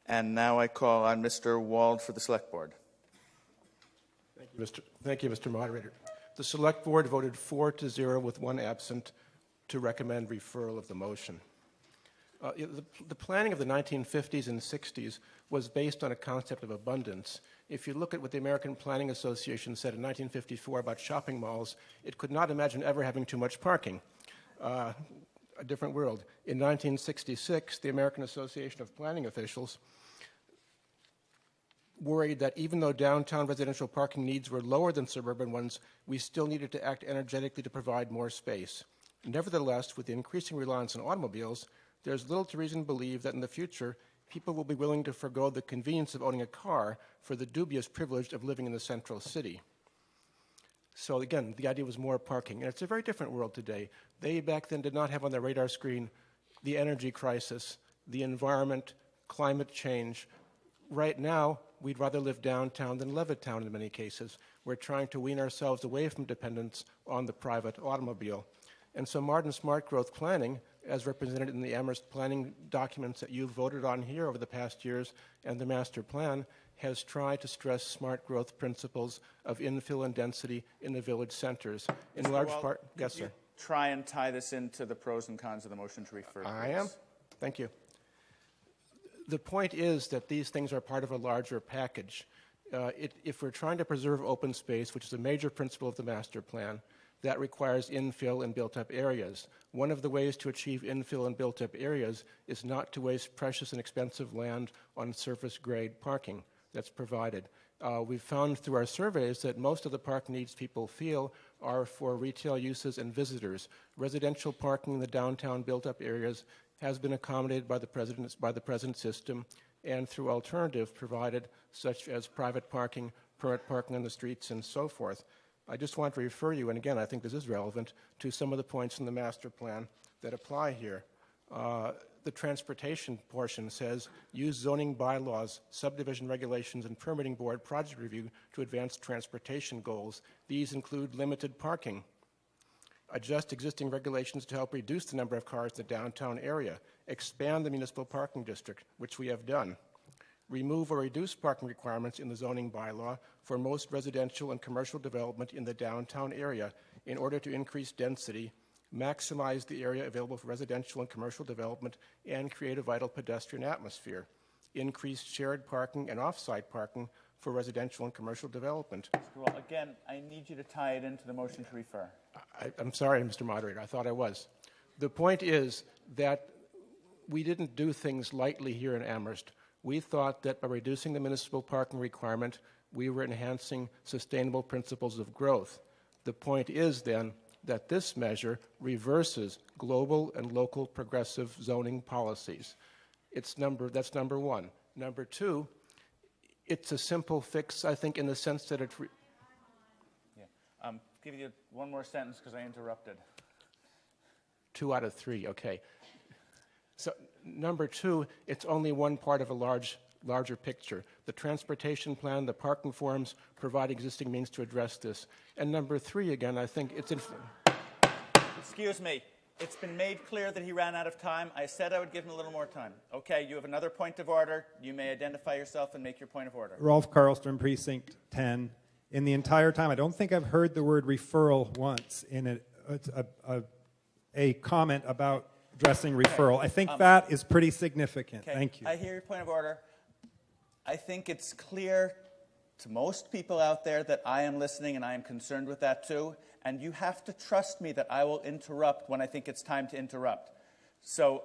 And now I call on Mr. Wald for the Select Board. Thank you, Mr. Moderator. The Select Board voted 4-0 with 1 absent to recommend referral of the motion. The planning of the 1950s and 60s was based on a concept of abundance. If you look at what the American Planning Association said in 1954 about shopping malls, it could not imagine ever having too much parking. A different world. In 1966, the American Association of Planning Officials worried that even though downtown residential parking needs were lower than suburban ones, we still needed to act energetically to provide more space. Nevertheless, with the increasing reliance on automobiles, there's little to reason to believe that in the future, people will be willing to forego the convenience of owning a car for the dubious privilege of living in the central city. So again, the idea was more parking. And it's a very different world today. They back then did not have on their radar screen the energy crisis, the environment, climate change. Right now, we'd rather live downtown than Levittown in many cases. We're trying to wean ourselves away from dependence on the private automobile. And so modern smart growth planning, as represented in the Amherst planning documents that you've voted on here over the past years and the master plan, has tried to stress smart growth principles of infill and density in the village centers. In large part, yes, sir. Try and tie this into the pros and cons of the motion to refer. I am. Thank you. The point is that these things are part of a larger package. If we're trying to preserve open space, which is a major principle of the master plan, that requires infill and built-up areas. One of the ways to achieve infill and built-up areas is not to waste precious and expensive land on surface-grade parking that's provided. We've found through our surveys that most of the park needs people feel are for retail uses and visitors. Residential parking in the downtown built-up areas has been accommodated by the present system and through alternatives provided, such as private parking, permit parking on the streets, and so forth. I just want to refer you, and again, I think this is relevant, to some of the points in the master plan that apply here. The transportation portion says, use zoning bylaws, subdivision regulations, and permitting board project review to advance transportation goals. These include limited parking. Adjust existing regulations to help reduce the number of cars in the downtown area. Expand the municipal parking district, which we have done. Remove or reduce parking requirements in the zoning bylaw for most residential and commercial development in the downtown area in order to increase density, maximize the area available for residential and commercial development, and create a vital pedestrian atmosphere. Increase shared parking and off-site parking for residential and commercial development. Well, again, I need you to tie it into the motion to refer. I'm sorry, Mr. Moderator. I thought I was. The point is that we didn't do things lightly here in Amherst. We thought that by reducing the municipal parking requirement, we were enhancing sustainable principles of growth. The point is then that this measure reverses global and local progressive zoning policies. That's number one. Number two, it's a simple fix, I think, in the sense that it... Give you one more sentence because I interrupted. 2 out of 3, okay. So number two, it's only one part of a larger picture. The transportation plan, the parking forms provide existing means to address this. And number three, again, I think it's... Excuse me. It's been made clear that he ran out of time. I said I would give him a little more time. Okay, you have another point of order. You may identify yourself and make your point of order. Rolf Carlstrom, Precinct 10. In the entire time, I don't think I've heard the word referral once in a comment about addressing referral. I think that is pretty significant. Okay. Thank you. I hear your point of order. I think it's clear to most people out there that I am listening and I am concerned with that too. And you have to trust me that I will interrupt when I think it's time to interrupt. So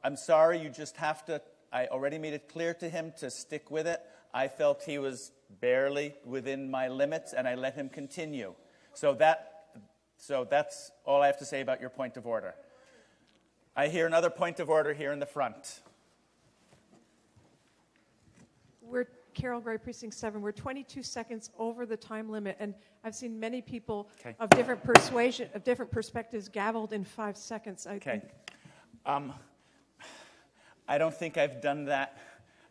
I'm sorry, you just have to, I already made it clear to him to stick with it. I felt he was barely within my limits and I let him continue. So that's all I have to say about your point of order. I hear another point of order here in the front. We're Carol Gray, Precinct 7. We're 22 seconds over the time limit, and I've seen many people of different persuasion, of different perspectives, gavelled in 5 seconds. I think. I don't think I've done that.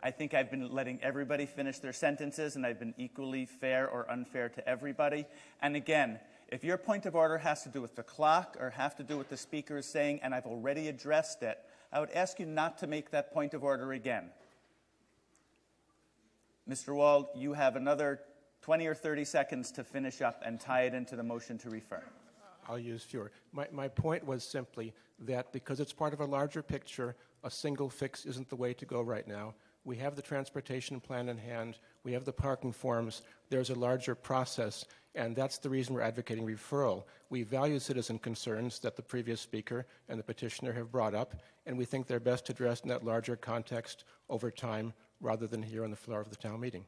I think I've been letting everybody finish their sentences, and I've been equally fair or unfair to everybody. And again, if your point of order has to do with the clock or have to do with the speaker is saying, and I've already addressed it, I would ask you not to make that point of order again. Mr. Wald, you have another 20 or 30 seconds to finish up and tie it into the motion to refer. I'll use fewer. My point was simply that because it's part of a larger picture, a single fix isn't the way to go right now. We have the transportation plan in hand. We have the parking forms. There's a larger process, and that's the reason we're advocating referral. We value citizen concerns that the previous speaker and the petitioner have brought up, and we think they're best addressed in that larger context over time rather than here on the floor of the town meeting.